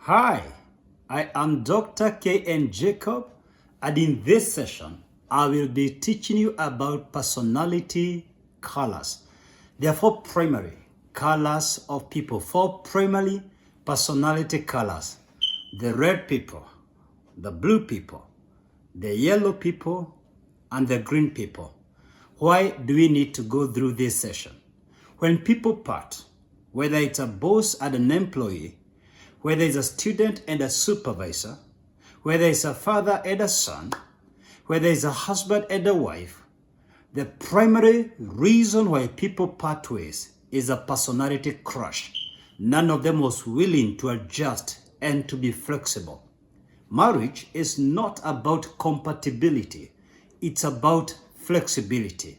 Hi, I am Dr. Jacob, and in this session, I will be teaching you about personality colors. There are four primary colors of people, four primary personality colors: the red people, the blue people, the yellow people, and the green people. Why do we need to go through this session? When people part, whether it's a boss and an employee, whether it's a student and a supervisor, whether it's a father and a son, whether it's a husband and a wife, the primary reason why people part ways is a personality crush. None of them was willing to adjust and to be flexible. Marriage is not about compatibility, it's about flexibility.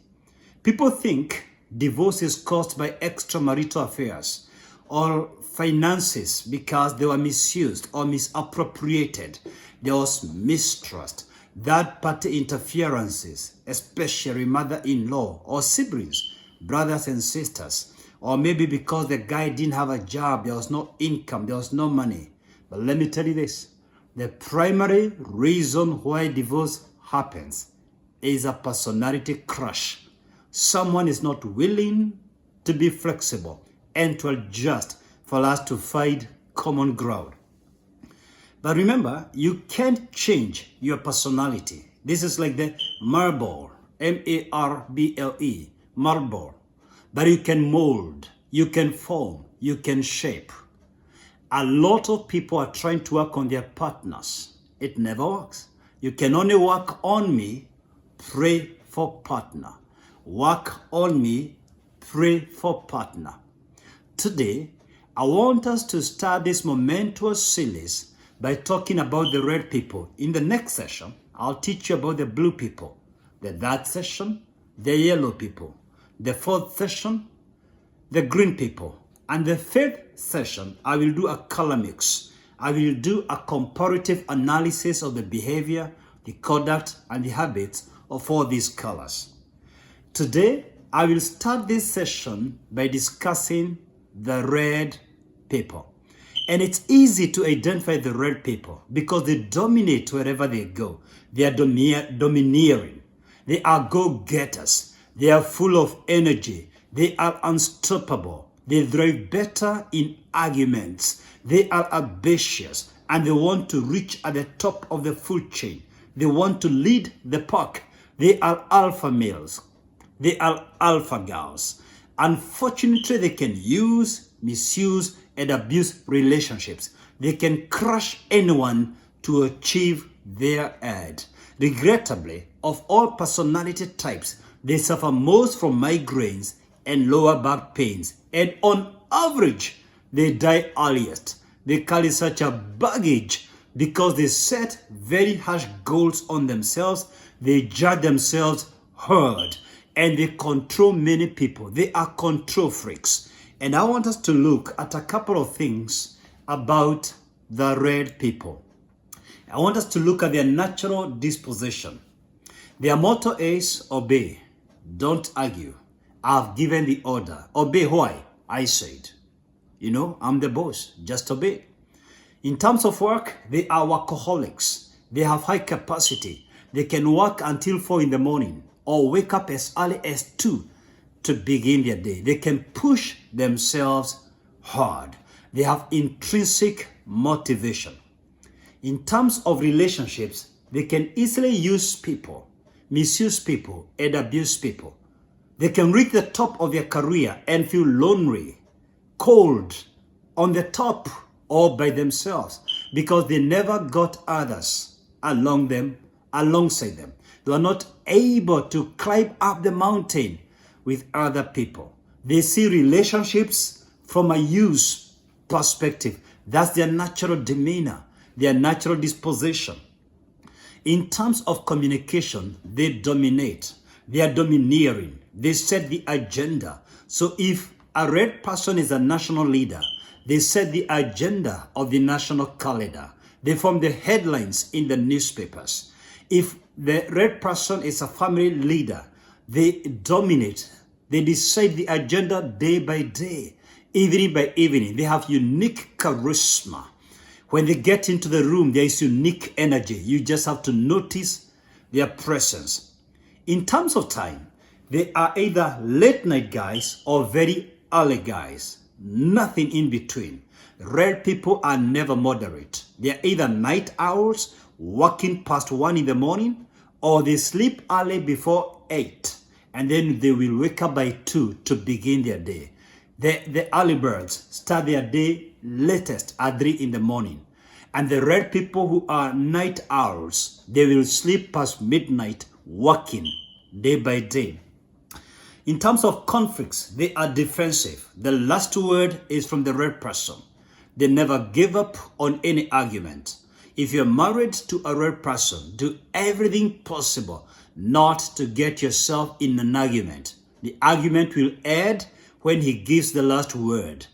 People think divorce is caused by extramarital affairs or finances because they were misused or misappropriated. There was mistrust, third-party interferences, especially mother-in-law or siblings, brothers and sisters, or maybe because the guy didn't have a job, there was no income, there was no money. But let me tell you this, the primary reason why divorce happens is a personality crush. Someone is not willing to be flexible and to adjust for us to find common ground. But remember, you can't change your personality. This is like the marble, M-A-R-B-L-E, marble. But you can mold, you can form, you can shape. A lot of people are trying to work on their partners. It never works. You can only work on me, pray for partner. Work on me, pray for partner. Today, I want us to start this momentous series by talking about the red people. In the next session, I'll teach you about the blue people. The third session, the yellow people. The fourth session, the green people. And the fifth session, I will do a color mix. I will do a comparative analysis of the behavior, the conduct, and the habits of all these colors. Today, I will start this session by discussing the red people. And it's easy to identify the red people because they dominate wherever they go. They are domineering. They are go-getters. They are full of energy. They are unstoppable. They thrive better in arguments. They are ambitious and they want to reach at the top of the food chain. They want to lead the pack. They are alpha males. They are alpha girls. Unfortunately, they can use, misuse, and abuse relationships. They can crush anyone to achieve their end. Regrettably, of all personality types, they suffer most from migraines and lower back pains. And on average, they die earliest. They carry such a baggage because they set very harsh goals on themselves. They judge themselves hard. And they control many people. They are control freaks. And I want us to look at a couple of things about the red people. I want us to look at their natural disposition. Their motto is obey, don't argue. I've given the order. Obey why? I said. You know, I'm the boss, just obey. In terms of work, they are workaholics. They have high capacity. They can work until 4 in the morning or wake up as early as 2 to begin their day. They can push themselves hard. They have intrinsic motivation. In terms of relationships, they can easily use people, misuse people, and abuse people. They can reach the top of their career and feel lonely, cold, on the top, or by themselves because they never got others alongside them. They are not able to climb up the mountain with other people. They see relationships from a use perspective. That's their natural demeanor, their natural disposition. In terms of communication, they dominate. They are domineering. They set the agenda. So if a red person is a national leader, they set the agenda of the national calendar. They form the headlines in the newspapers. If the red person is a family leader, they dominate. They decide the agenda day by day, evening by evening. They have unique charisma. When they get into the room, there is unique energy. You just have to notice their presence. In terms of time, they are either late night guys or very early guys. Nothing in between. Red people are never moderate. They are either night owls, working past 1 in the morning, or they sleep early before 8, and then they will wake up by 2 to begin their day. The early birds start their day latest at 3 in the morning. And the red people who are night owls, they will sleep past midnight working day by day. In terms of conflicts, they are defensive. The last word is from the red person. They never give up on any argument. If you're married to a red person, do everything possible not to get yourself in an argument. The argument will end when he gives the last word.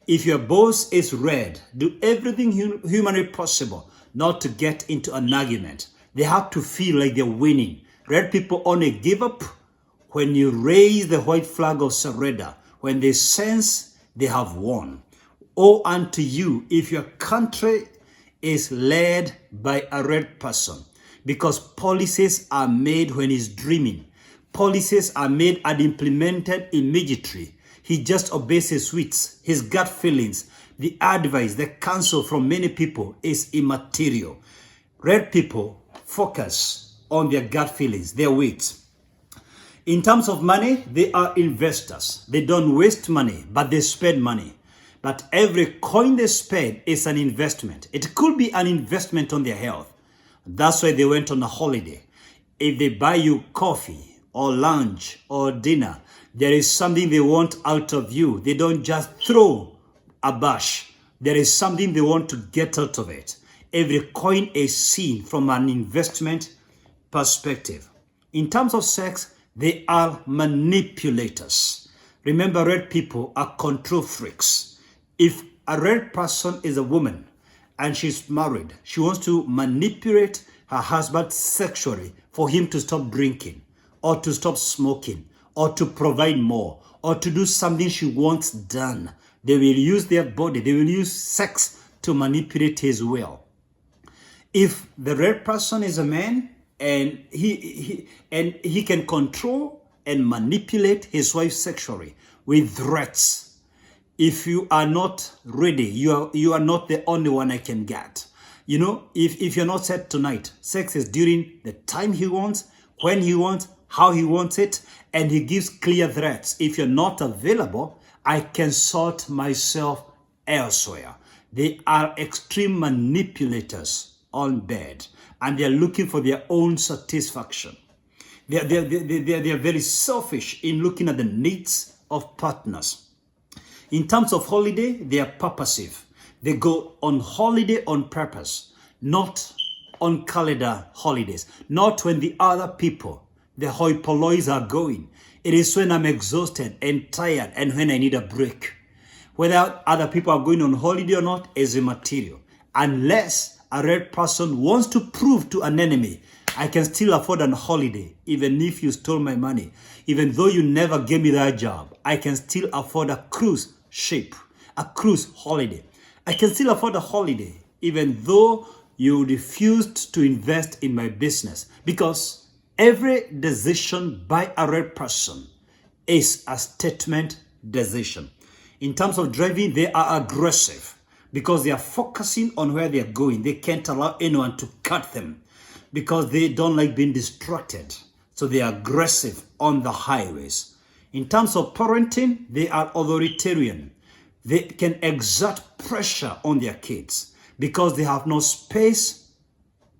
If your boss is red, do everything humanly possible not to get into an argument. They have to feel like they're winning. Red people only give up when you raise the white flag of surrender, when they sense they have won. Woe unto you if your country is led by a red person, because policies are made when he's dreaming. Policies are made and implemented immediately. He just obeys his wits, his gut feelings. The advice, the counsel from many people is immaterial. Red people focus on their gut feelings, their wits. In terms of money, they are investors. They don't waste money, but they spend money. But every coin they spend is an investment. It could be an investment on their health. That's why they went on a holiday. If they buy you coffee or lunch or dinner, there is something they want out of you. They don't just throw a bash. There is something they want to get out of it. Every coin is seen from an investment perspective. In terms of sex, they are manipulators. Remember, red people are control freaks. If a red person is a woman and she's married, she wants to manipulate her husband sexually for him to stop drinking or to stop smoking or to provide more or to do something she wants done. They will use their body, they will use sex to manipulate his will. If the red person is a man and he can control and manipulate his wife sexually with threats. If you are not ready, you are not the only one I can get. You know, if you're not set tonight, sex is during the time he wants, when he wants, how he wants it, and he gives clear threats. If you're not available, I can sort myself elsewhere. They are extreme manipulators on bed, and they're looking for their own satisfaction. They're very selfish in looking at the needs of partners. In terms of holiday, they are purposive. They go on holiday on purpose, not on calendar holidays, not when the other people, the hoi pollois, are going. It is when I'm exhausted and tired and when I need a break. Whether other people are going on holiday or not is immaterial. Unless a red person wants to prove to an enemy, I can still afford an holiday, even if you stole my money. Even though you never gave me that job, I can still afford a cruise ship, a cruise holiday. I can still afford a holiday, even though you refused to invest in my business. Because every decision by a red person is a statement decision. In terms of driving, they are aggressive because they are focusing on where they are going. They can't allow anyone to cut them because they don't like being distracted. So they are aggressive on the highways. In terms of parenting, they are authoritarian. They can exert pressure on their kids because they have no space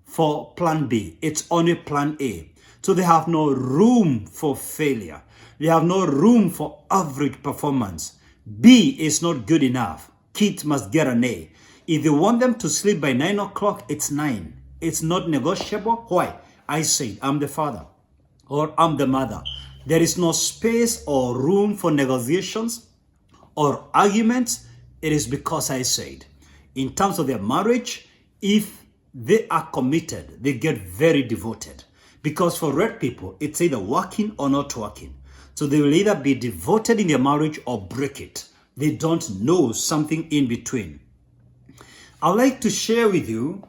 for plan B. It's only plan A. So they have no room for failure. They have no room for average performance. B is not good enough. Kids must get an A. If they want them to sleep by 9 o'clock, it's 9. It's not negotiable. Why? I say I'm the father or I'm the mother. There is no space or room for negotiations or arguments. It is because I said. In terms of their marriage, if they are committed, they get very devoted. Because for red people, it's either working or not working. So they will either be devoted in their marriage or break it. They don't know something in between. I'd like to share with you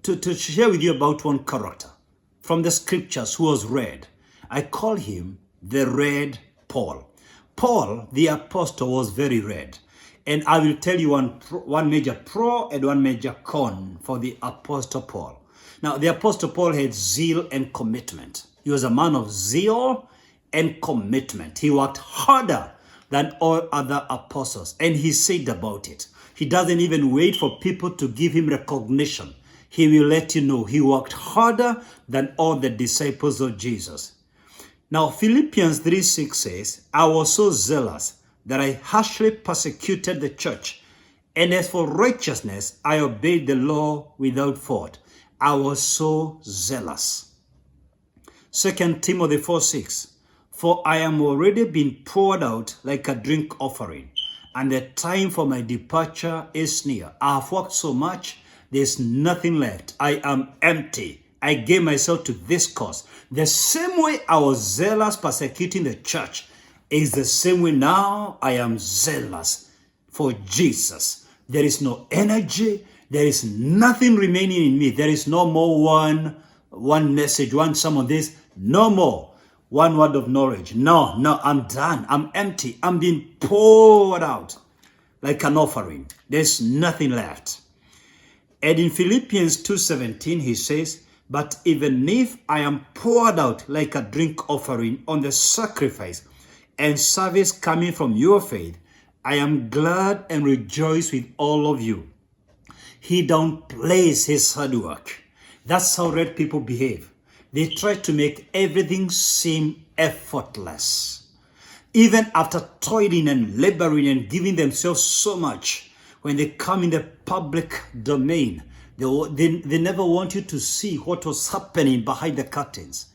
to share with you about one character from the scriptures who was read. I call him the Red Paul. Paul, the apostle, was very red. And I will tell you one major pro and one major con for the apostle Paul. Now, the apostle Paul had zeal and commitment. He was a man of zeal and commitment. He worked harder than all other apostles. And he said about it, he doesn't even wait for people to give him recognition. He will let you know he worked harder than all the disciples of Jesus. Now, Philippians 3:6 says, I was so zealous that I harshly persecuted the church. And as for righteousness, I obeyed the law without fault. I was so zealous. 2 Timothy 4:6, for I am already being poured out like a drink offering, and the time for my departure is near. I have worked so much, there's nothing left. I am empty. I gave myself to this cause. The same way I was zealous persecuting the church is the same way now I am zealous for Jesus. There is no energy. There is nothing remaining in me. There is no more one message, one sermon, this. No more one word of knowledge. No, I'm done. I'm empty. I'm being poured out like an offering. There's nothing left. And in Philippians 2:17, he says, but even if I am poured out like a drink offering on the sacrifice and service coming from your faith, I am glad and rejoice with all of you. He downplays his hard work. That's how red people behave. They try to make everything seem effortless. Even after toiling and laboring and giving themselves so much, when they come in the public domain, they never want you to see what was happening behind the curtains.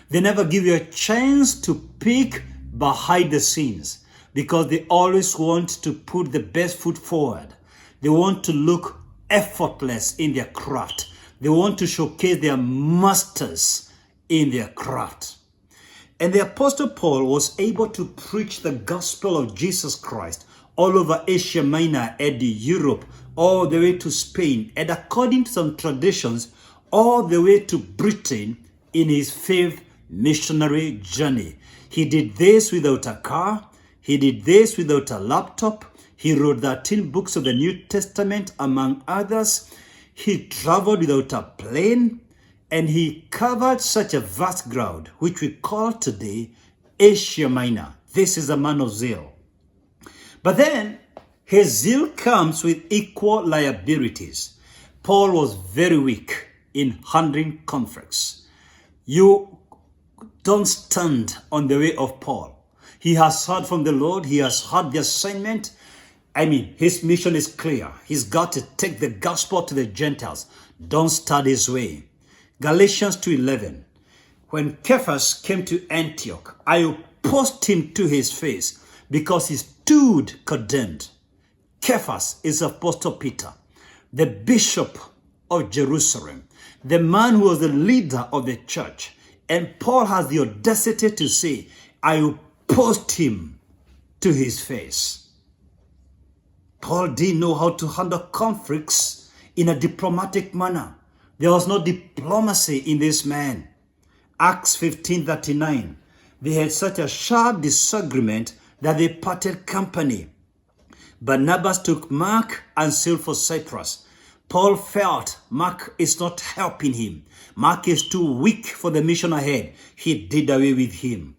They never give you a chance to peek behind the scenes because they always want to put the best foot forward. They want to look effortless in their craft. They want to showcase their masters in their craft. And the Apostle Paul was able to preach the gospel of Jesus Christ all over Asia Minor and Europe, all the way to Spain, and according to some traditions, all the way to Britain in his 5th missionary journey. He did this without a car. He did this without a laptop. He wrote 13 books of the New Testament, among others. He traveled without a plane, and he covered such a vast ground, which we call today Asia Minor. This is a man of zeal. But then, his zeal comes with equal liabilities. Paul was very weak in handling conflicts. You don't stand on the way of Paul. He has heard from the Lord. He has heard the assignment. His mission is clear. He's got to take the gospel to the Gentiles. Don't start his way. Galatians 2:11. When Cephas came to Antioch, I opposed him to his face because he stood condemned. Cephas is Apostle Peter, the bishop of Jerusalem, the man who was the leader of the church. And Paul has the audacity to say, I opposed him to his face. Paul didn't know how to handle conflicts in a diplomatic manner. There was no diplomacy in this man. Acts 15:39. They had such a sharp disagreement that they parted company. Barnabas took Mark and sailed for Cyprus. Paul felt Mark is not helping him. Mark is too weak for the mission ahead. He did away with him.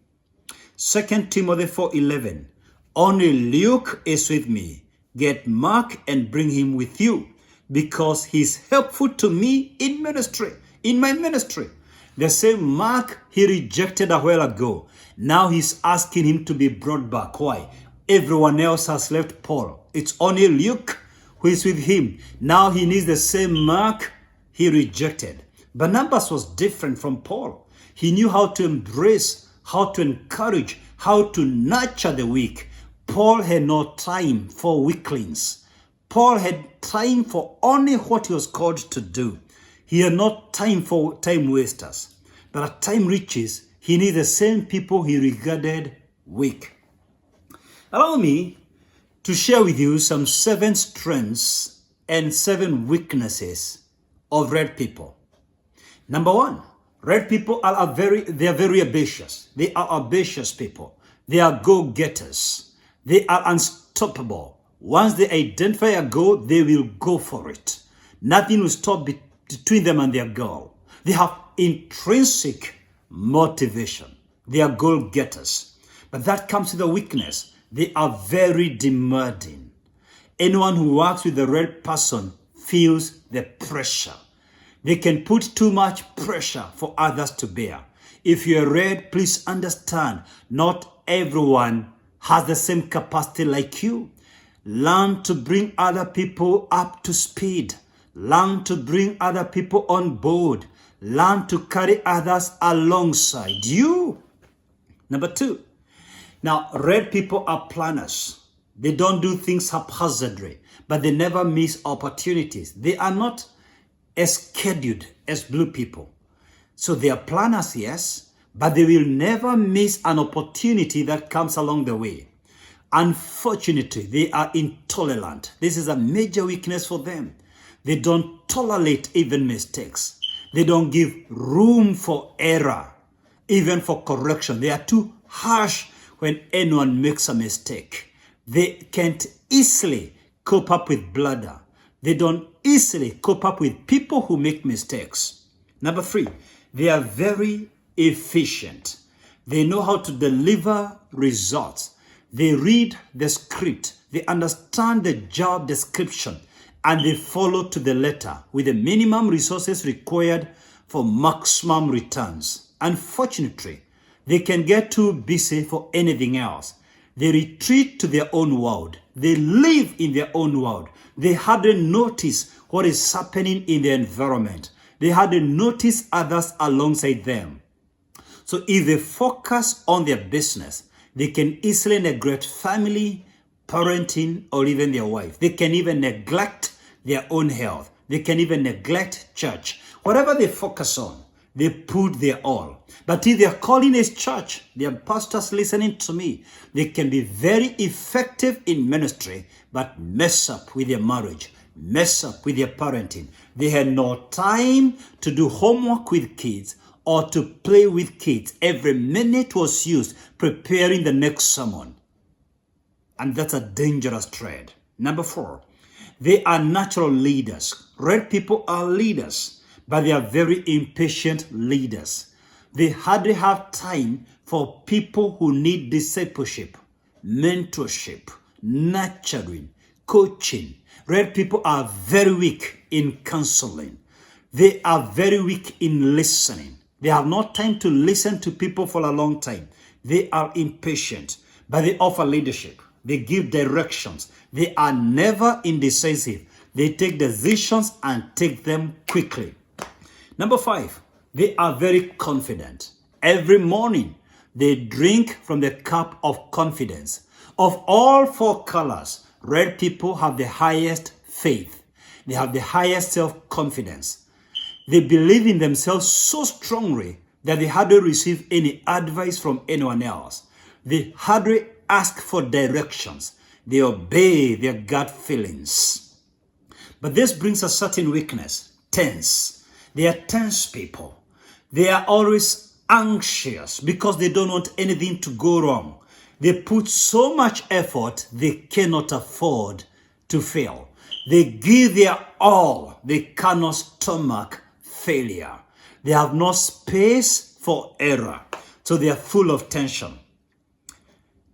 2 Timothy 4:11. Only Luke is with me. Get Mark and bring him with you, because he's helpful to me in my ministry. The same Mark he rejected a while ago. Now he's asking him to be brought back. Why? Everyone else has left Paul. It's only Luke who is with him. Now he needs the same Mark he rejected. Barnabas was different from Paul. He knew how to embrace, how to encourage, how to nurture the weak. Paul had no time for weaklings. Paul had time for only what he was called to do. He had no time for time wasters. But as time reaches, he needs the same people he regarded weak. Allow me to share with you some 7 strengths and 7 weaknesses of red people. Number 1, red people are very ambitious. They are ambitious people. They are go-getters. They are unstoppable. Once they identify a goal, they will go for it. Nothing will stop between them and their goal. They have intrinsic motivation. They are goal-getters. But that comes with a weakness. They are very demanding. Anyone who works with a red person feels the pressure. They can put too much pressure for others to bear. If you're red, please understand, not everyone has the same capacity like you. Learn to bring other people up to speed. Learn to bring other people on board. Learn to carry others alongside you. Number 2. Now, red people are planners. They don't do things haphazardly, but they never miss opportunities. They are not as scheduled as blue people. So they are planners, yes, but they will never miss an opportunity that comes along the way. Unfortunately, they are intolerant. This is a major weakness for them. They don't tolerate even mistakes. They don't give room for error, even for correction. They are too harsh when anyone makes a mistake. They can't easily cope up with bladder. They don't easily cope up with people who make mistakes. Number 3, they are very efficient. They know how to deliver results. They read the script. They understand the job description, and they follow to the letter with the minimum resources required for maximum returns. Unfortunately, they can get too busy for anything else. They retreat to their own world. They live in their own world. They hardly notice what is happening in the environment. They hardly notice others alongside them. So if they focus on their business, they can easily neglect family, parenting, or even their wife. They can even neglect their own health. They can even neglect church. Whatever they focus on, they put their all. But if their calling is church, their pastors listening to me, they can be very effective in ministry, but mess up with their marriage, mess up with their parenting. They had no time to do homework with kids or to play with kids. Every minute was used preparing the next sermon. And that's a dangerous trend. Number 4, they are natural leaders. Red people are leaders, but they are very impatient leaders. They hardly have time for people who need discipleship, mentorship, nurturing, coaching. Red people are very weak in counseling. They are very weak in listening. They have no time to listen to people for a long time. They are impatient, but they offer leadership. They give directions. They are never indecisive. They take decisions and take them quickly. Number 5, they are very confident. Every morning, they drink from the cup of confidence. Of all 4 colors, red people have the highest faith. They have the highest self-confidence. They believe in themselves so strongly that they hardly receive any advice from anyone else. They hardly ask for directions. They obey their gut feelings. But this brings a certain weakness, tense. They are tense people. They are always anxious because they don't want anything to go wrong. They put so much effort they cannot afford to fail. They give their all. They cannot stomach failure. They have no space for error. So they are full of tension.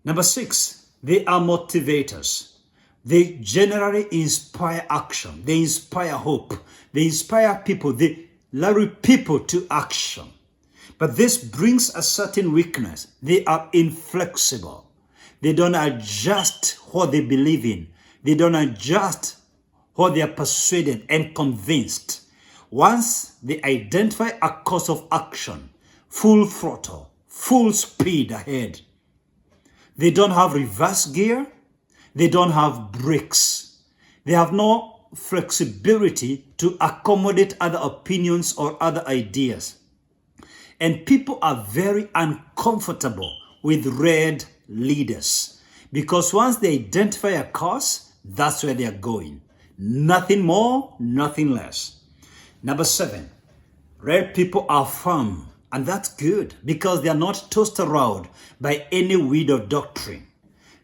Number 6, they are motivators. They generally inspire action. They inspire hope. They inspire people. They lure people to action. But this brings a certain weakness. They are inflexible. They don't adjust what they believe in. They don't adjust what they are persuaded and convinced. Once they identify a course of action, full throttle, full speed ahead. They don't have reverse gear. They don't have brakes. They have no flexibility to accommodate other opinions or other ideas. And people are very uncomfortable with red leaders because once they identify a course, that's where they are going. Nothing more, nothing less. Number 7, red people are firm, and that's good because they are not tossed around by any wind of doctrine.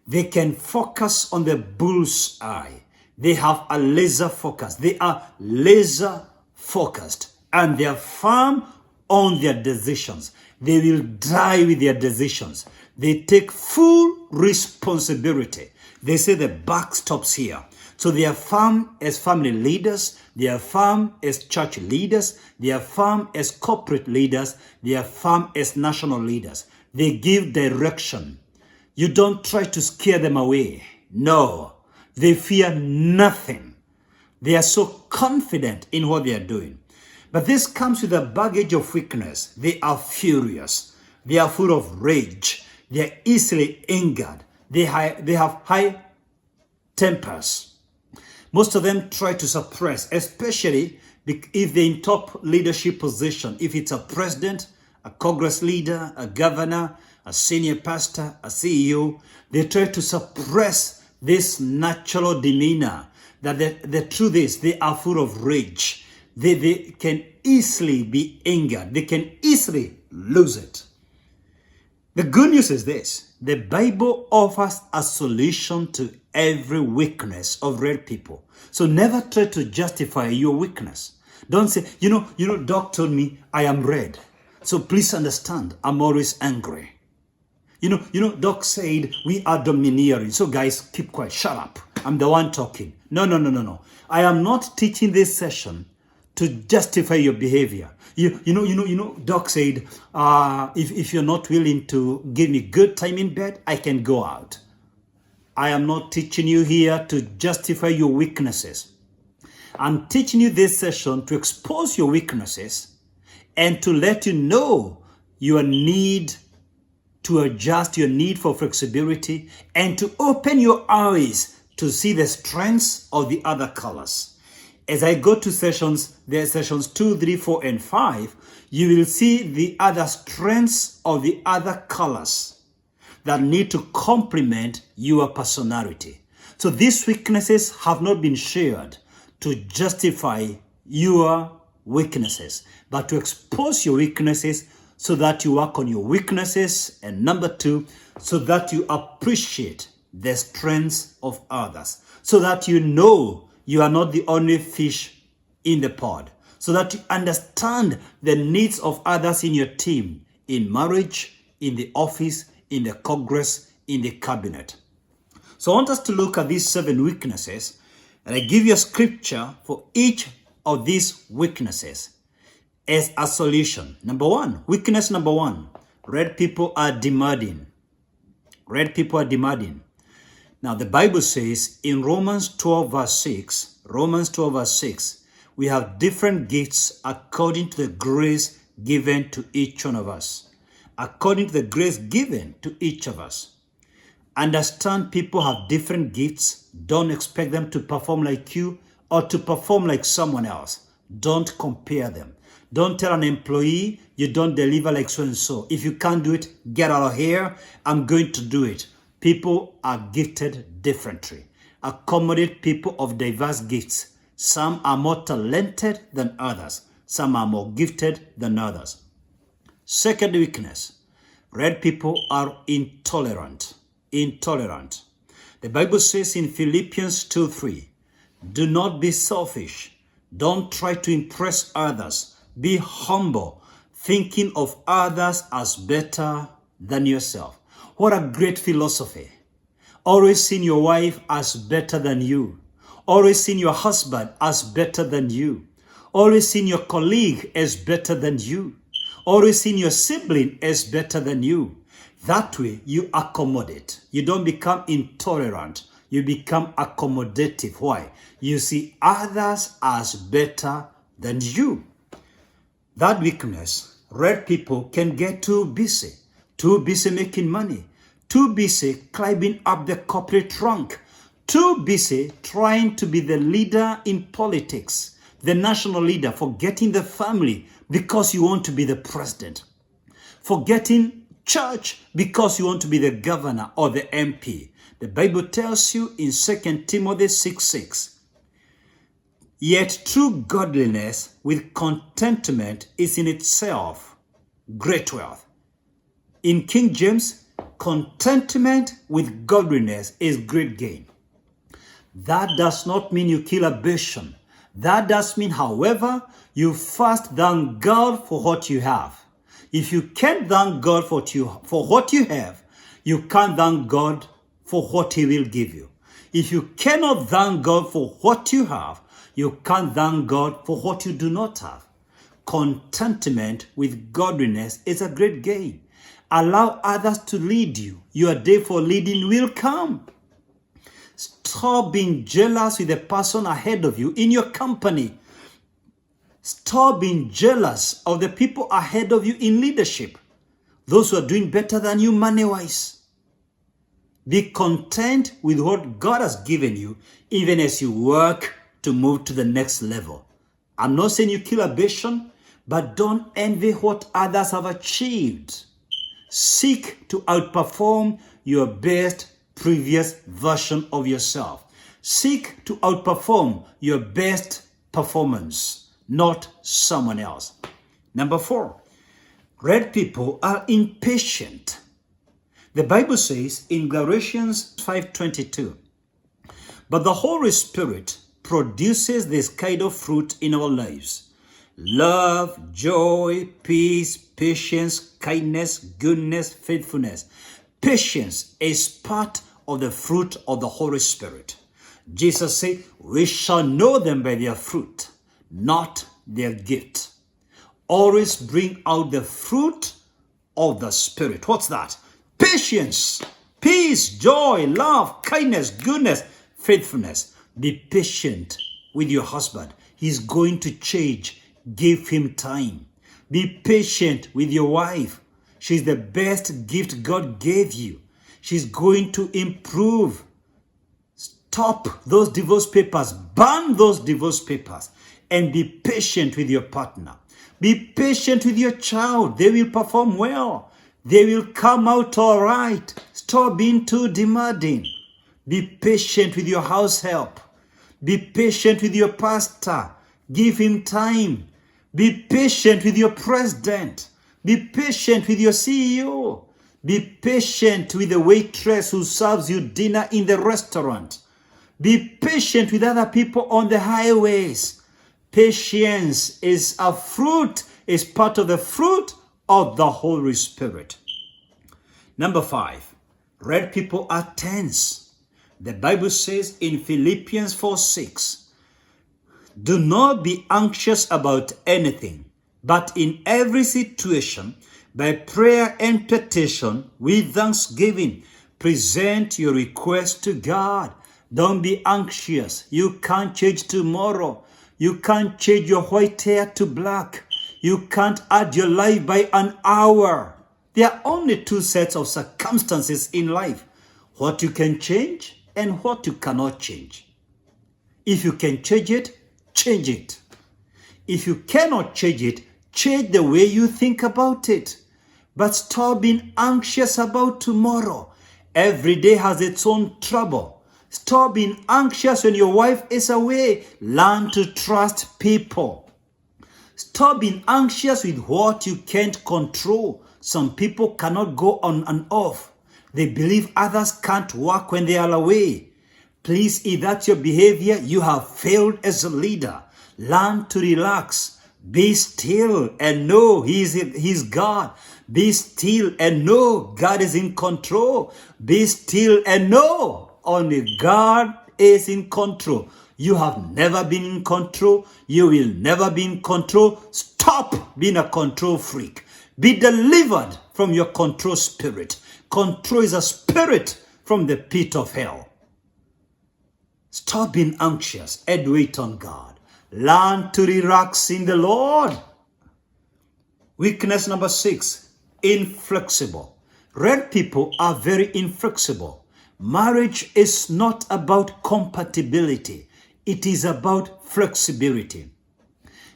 They can focus on the bull's eye. They have a laser focus. They are laser focused, and they are firm on their decisions. They will die with their decisions. They take full responsibility. They say the buck stops here. So they are firm as family leaders. They are firm as church leaders. They are firm as corporate leaders. They are firm as national leaders. They give direction. You don't try to scare them away. No, they fear nothing. They are so confident in what they are doing. But this comes with a baggage of weakness. They are furious. They are full of rage. They are easily angered. They have high tempers. Most of them try to suppress, especially if they're in top leadership position. If it's a president, a Congress leader, a governor, a senior pastor, a CEO, they try to suppress this natural demeanor. That the truth is, they are full of rage. They can easily be angered. They can easily lose it. The good news is this: the Bible offers a solution to every weakness of red people. So never try to justify your weakness. Don't say, Doc told me I am red. So please understand, I'm always angry. Doc said we are domineering. So guys, keep quiet, shut up. I'm the one talking. No. I am not teaching this session to justify your behavior. Doc said, if you're not willing to give me good time in bed, I can go out. I am not teaching you here to justify your weaknesses. I'm teaching you this session to expose your weaknesses and to let you know your need to adjust, your need for flexibility, and to open your eyes to see the strengths of the other colors. As I go to sessions 2, 3, 4, and 5, you will see the other strengths of the other colors that need to complement your personality. So these weaknesses have not been shared to justify your weaknesses, but to expose your weaknesses so that you work on your weaknesses. And number 2, so that you appreciate the strengths of others, so that you know you are not the only fish in the pod, so that you understand the needs of others in your team, in marriage, in the office, in the Congress, in the cabinet. So I want us to look at these 7 weaknesses, and I give you a scripture for each of these weaknesses as a solution. Number 1, weakness number 1, red people are demanding. Red people are demanding. Now the Bible says in Romans 12 verse 6, we have different gifts according to the grace given to each one of us. According to the grace given to each of us. Understand people have different gifts. Don't expect them to perform like you or to perform like someone else. Don't compare them. Don't tell an employee you don't deliver like so and so. If you can't do it, get out of here. I'm going to do it. People are gifted differently. Accommodate people of diverse gifts. Some are more talented than others. Some are more gifted than others. Second weakness, red people are intolerant. Intolerant. The Bible says in Philippians 2:3, do not be selfish. Don't try to impress others. Be humble, thinking of others as better than yourself. What a great philosophy. Always seeing your wife as better than you. Always seeing your husband as better than you. Always seeing your colleague as better than you. Always seeing your sibling as better than you. That way you accommodate. You don't become intolerant. You become accommodative. Why? You see others as better than you. That weakness, red people can get too busy making money, too busy climbing up the corporate rank, too busy trying to be the leader in politics, the national leader, forgetting the family because you want to be the president, forgetting church because you want to be the governor or the MP. The Bible tells you in 2 Timothy 6:6, Yet true godliness with contentment is in itself great wealth. In King James, contentment with godliness is great gain. That does not mean you kill ambition. That does mean, however, you first thank God for what you have. If you can't thank God for what you have, you can't thank God for what He will give you. If you cannot thank God for what you have, you can't thank God for what you do not have. Contentment with godliness is a great gain. Allow others to lead you. Your day for leading will come. Stop being jealous with the person ahead of you in your company. Stop being jealous of the people ahead of you in leadership. Those who are doing better than you money-wise. Be content with what God has given you, even as you work to move to the next level. I'm not saying you kill ambition, but don't envy what others have achieved. Seek to outperform your best previous version of yourself. Seek to outperform your best performance, not someone else. Number 4, red people are impatient. The Bible says in Galatians 5:22, but the Holy Spirit produces this kind of fruit in our lives: love, joy, peace, patience, kindness, goodness, faithfulness. Patience is part of the fruit of the Holy Spirit. Jesus said, we shall know them by their fruit, not their gift. Always bring out the fruit of the Spirit. What's that? Patience, peace, joy, love, kindness, goodness, faithfulness. Be patient with your husband. He's going to change. Give him time. Be patient with your wife. She's the best gift God gave you. She's going to improve. Stop those divorce papers. Burn those divorce papers. And be patient with your partner. Be patient with your child. They will perform well. They will come out all right. Stop being too demanding. Be patient with your house help. Be patient with your pastor. Give him time. Be patient with your president. Be patient with your CEO. Be patient with the waitress who serves you dinner in the restaurant. Be patient with other people on the highways. Patience is a fruit, is part of the fruit of the Holy Spirit. Number 5, red people are tense. The Bible says in Philippians 4:6, do not be anxious about anything, but in every situation, by prayer and petition, with thanksgiving, present your request to God. Don't be anxious. You can't change tomorrow. You can't change your white hair to black. You can't add your life by an hour. There are only 2 sets of circumstances in life: what you can change and what you cannot change. If you can change it, change it. If you cannot change it, change the way you think about it. But stop being anxious about tomorrow. Every day has its own trouble. Stop being anxious when your wife is away. Learn to trust people. Stop being anxious with what you can't control. Some people cannot go on and off. They believe others can't work when they are away. Please, if that's your behavior, you have failed as a leader. Learn to relax. Be still and know He's God. Be still and know God is in control. Be still and know only God is in control. You have never been in control. You will never be in control. Stop being a control freak. Be delivered from your control spirit. Control is a spirit from the pit of hell. Stop being anxious and wait on God. Learn to relax in the Lord. Weakness number 6, inflexible. Red people are very inflexible. Marriage is not about compatibility. It is about flexibility.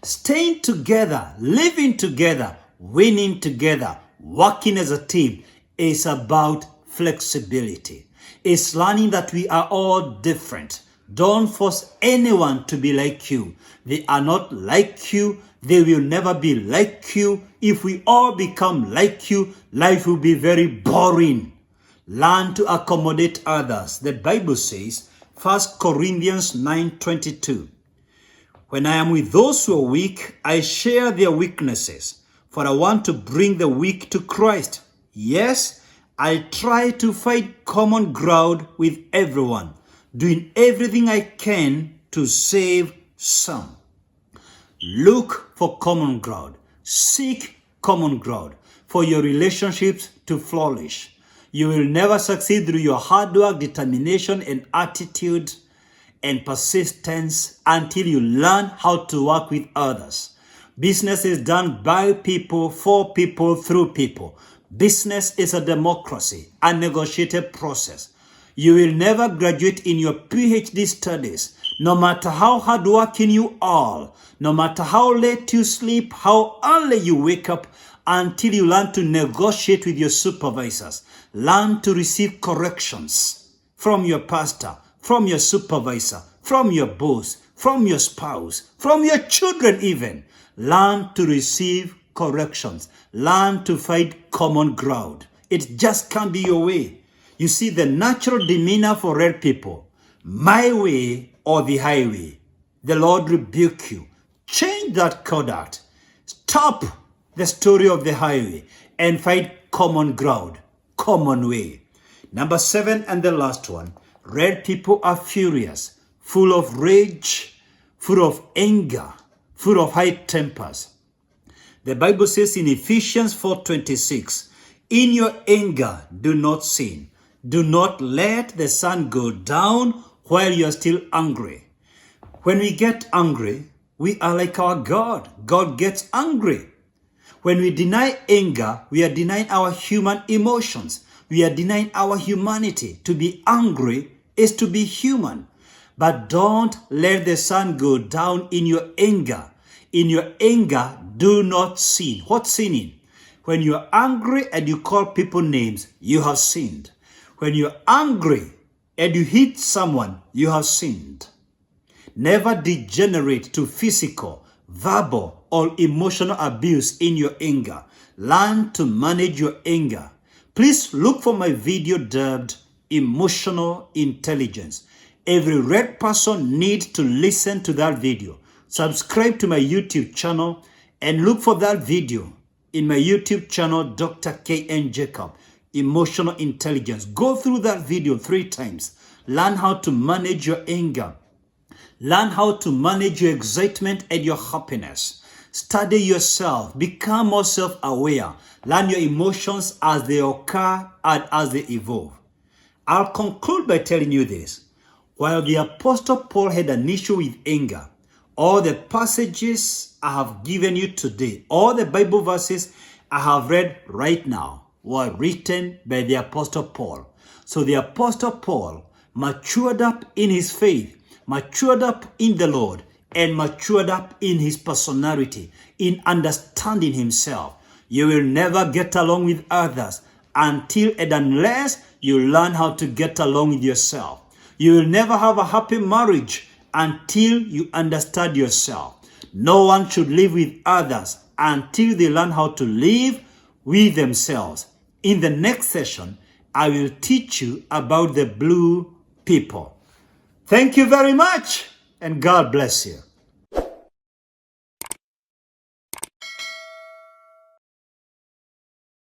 Staying together, living together, winning together, working as a team is about flexibility. It's learning that we are all different. Don't force anyone to be like you. They are not like you. They will never be like you. If we all become like you, life will be very boring. Learn to accommodate others. The Bible says, 1 Corinthians 9:22. When I am with those who are weak, I share their weaknesses, for I want to bring the weak to Christ. Yes, I try to find common ground with everyone, doing everything I can to save some. Look for common ground. Seek common ground for your relationships to flourish. You will never succeed through your hard work, determination, and attitude and persistence until you learn how to work with others. Business is done by people, for people, through people. Business is a democracy, a negotiated process. You will never graduate in your PhD studies, no matter how hardworking you are, no matter how late you sleep, how early you wake up, until you learn to negotiate with your supervisors. Learn to receive corrections from your pastor, from your supervisor, from your boss, from your spouse, from your children even. Learn to receive corrections. Learn to find common ground. It just can't be your way. You see, the natural demeanor for red people, my way or the highway. The Lord rebuke you. Change that conduct. Stop the story of the highway and find common ground, common way. Number 7 and the last one. Red people are furious, full of rage, full of anger, full of high tempers. The Bible says in Ephesians 4:26, in your anger, do not sin. Do not let the sun go down while you are still angry. When we get angry, we are like our God. God gets angry. When we deny anger, we are denying our human emotions. We are denying our humanity. To be angry is to be human. But don't let the sun go down in your anger. In your anger, do not sin. What's sinning? When you are angry and you call people names, you have sinned. When you're angry and you hit someone, you have sinned. Never degenerate to physical, verbal, or emotional abuse in your anger. Learn to manage your anger. Please look for my video dubbed Emotional Intelligence. Every red person needs to listen to that video. Subscribe to my YouTube channel and look for that video in my YouTube channel, Dr. Jacob. Emotional Intelligence. Go through that video 3 times. Learn how to manage your anger. Learn how to manage your excitement and your happiness. Study yourself. Become more self-aware. Learn your emotions as they occur and as they evolve. I'll conclude by telling you this. While the Apostle Paul had an issue with anger, all the passages I have given you today, all the Bible verses I have read right now, were written by the Apostle Paul. So the Apostle Paul matured up in his faith, matured up in the Lord, and matured up in his personality, in understanding himself. You will never get along with others until and unless you learn how to get along with yourself. You will never have a happy marriage until you understand yourself. No one should live with others until they learn how to live with themselves. In the next session, I will teach you about the blue people. Thank you very much, and God bless you.